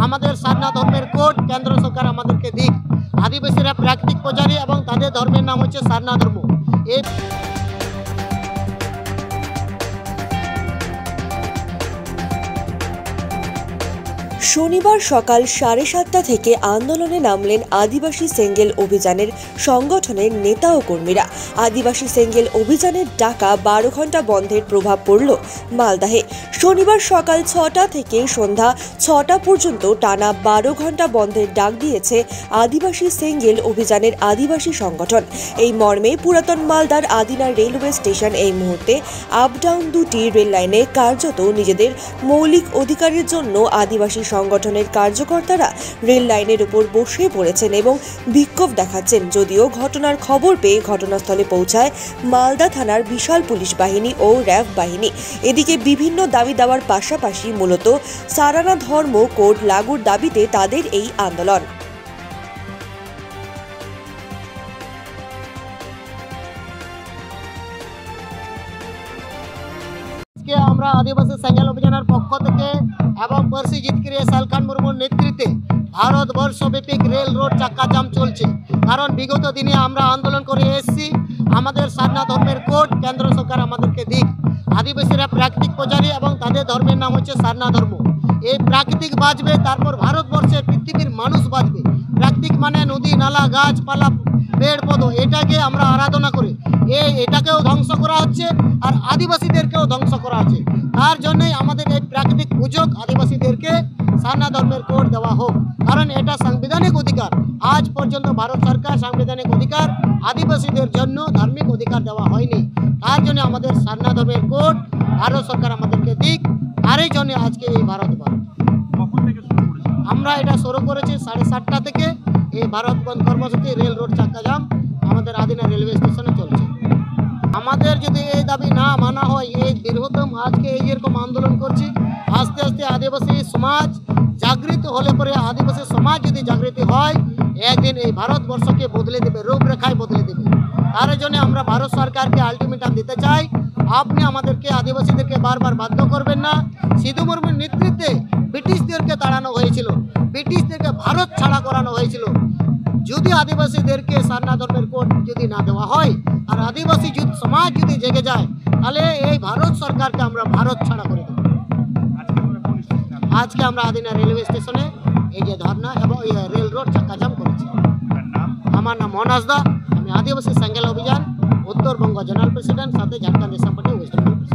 আমাদের সারনা ধর্মের কোড কেন্দ্র সরকার আমাদেরকে দিক। আদিবাসীরা প্রাকৃতিক পূজারী এবং তাদের ধর্মের নাম হচ্ছে সারনা ধর্ম। এই শনিবার সকাল 7:30 থেকে আন্দোলনে নামলেন আদিবাসী সেঙ্গেল অভিযানের সংগঠনের নেতা ও কর্মীরা। আদিবাসী সেঙ্গেল অভিযানের ডাকা 12 ঘন্টা বন্ধের প্রভাব পড়ল মালদাহে। শনিবার সকাল 6টা থেকে সন্ধ্যা 6টা পর্যন্ত টানা 12 ঘন্টা বন্ধের ডাক দিয়েছে আদিবাসী সেঙ্গেল অভিযানের আদিবাসী সংগঠন। এই মর্মে পুরাতন মালদার আদিনা রেলওয়ে স্টেশন এই মুহূর্তে আপ ডাউন দুটি রেল লাইনে কার্যত নিজেদের মৌলিক অধিকারের জন্য আদিবাসী সংগঠনের কার্যকর্তারা রেল লাইনের উপর বসে পড়েছেন এবং বিক্ষোভ দেখাচ্ছেন। যদিও ঘটনার খবর পেয়ে ঘটনাস্থলে পৌঁছায় মালদা থানার বিশাল পুলিশ বাহিনী ও র্যাব বাহিনী। এদিকে বিভিন্ন দাবি দেওয়ার পাশাপাশি মূলত সারানা ধর্ম কোড লাগুর দাবিতে তাদের এই আন্দোলন। আমরা আদিবাসী সেঙ্গেল অভিযানের পক্ষ থেকে এবং পরশি জিতক্রিয়া সালখান মুর্মুর নেতৃত্বে ভারতবর্ষব্যাপী রেল রোড চাক্কা জাম চলছে। কারণ বিগত দিনে আমরা আন্দোলন করে এসেছি, আমাদের সারনা ধর্মের কোড কেন্দ্র সরকার আমাদেরকে দিক। আদিবাসীরা প্রাকৃতিক পূজারী এবং তাদের ধর্মের নাম হচ্ছে সারনা ধর্ম। এই প্রাকৃতিক বাঁচবে, তারপর ভারতবর্ষের পৃথিবীর মানুষ বাঁচবে। প্রাকৃতিক মানে নদী নালা গাছপালা পেড় পদ, এটাকে আমরা আরাধনা করি। এটাকেও ধ্বংস করা হচ্ছে আর আদিবাসীদেরকেও ধ্বংস করা হচ্ছে। তার জন্যই আমাদের এই প্রাকৃতিক পুজোক আদিবাসীদেরকে সারনা ধর্মের কোড দেওয়া হোক, কারণ এটা সাংবিধানিক অধিকার। আজ পর্যন্ত ভারত সরকার সাংবিধানিক অধিকার আদিবাসীদের জন্য ধার্মিক অধিকার দেওয়া হয়নি। তার জন্য আমাদের সারনা ধর্মের কোড ভারত সরকার আমাদেরকে দিক। আর এই জন্য আজকে এই ভারত বন্ধ আমরা এটা শুরু করেছি 7:30 থেকে। এই ভারত বন্ধ কর্মসূচি রেল রোড চাক্কা জাম আমাদের আদিনা রেলওয়ে স্টেশনে চলছে। আমাদের যদি এই দাবি না মানা হয়, এই দীর্ঘতম আজকে এই যেরকম আন্দোলন করছি, আস্তে আস্তে আদিবাসী সমাজ জাগৃত হলে পরে আদিবাসী সমাজ যদি জাগৃতি হয়, একদিন এই ভারতবর্ষকে বদলে দেবে, রূপরেখায় বদলে দেবে। তার জন্য আমরা ভারত সরকারকে আলটিমেটাম দিতে চাই, আপনি আমাদেরকে আদিবাসীদেরকে বারবার বাধ্য করবেন না। সিধু মুর্মুর নেতৃত্বে ব্রিটিশদেরকে তাড়ানো হয়েছিল, ব্রিটিশদেরকে ভারত ছাড়া করানো হয়েছিল। যদি আদিবাসীদেরকে সারনা ধর্মের কোড যদি না দেওয়া হয় আর আদিবাসী সমাজ যদি জেগে যায়, তাহলে এই ভারত সরকারকে আমরা ভারত ছাড়া করে দেব। আজকে আমরা আদিনা রেলওয়ে স্টেশনে এই যে ধর্না এবং রেল রোড চাক্কা জাম করেছি। আমার নাম মোহন হাসদা, আমি আদিবাসী সেঙ্গেল অভিযান উত্তরবঙ্গ জেনারেল প্রেসিডেন্ট, সাথে ঝাড়খণ্ড পার্টি ওয়েস্ট বেঙ্গল।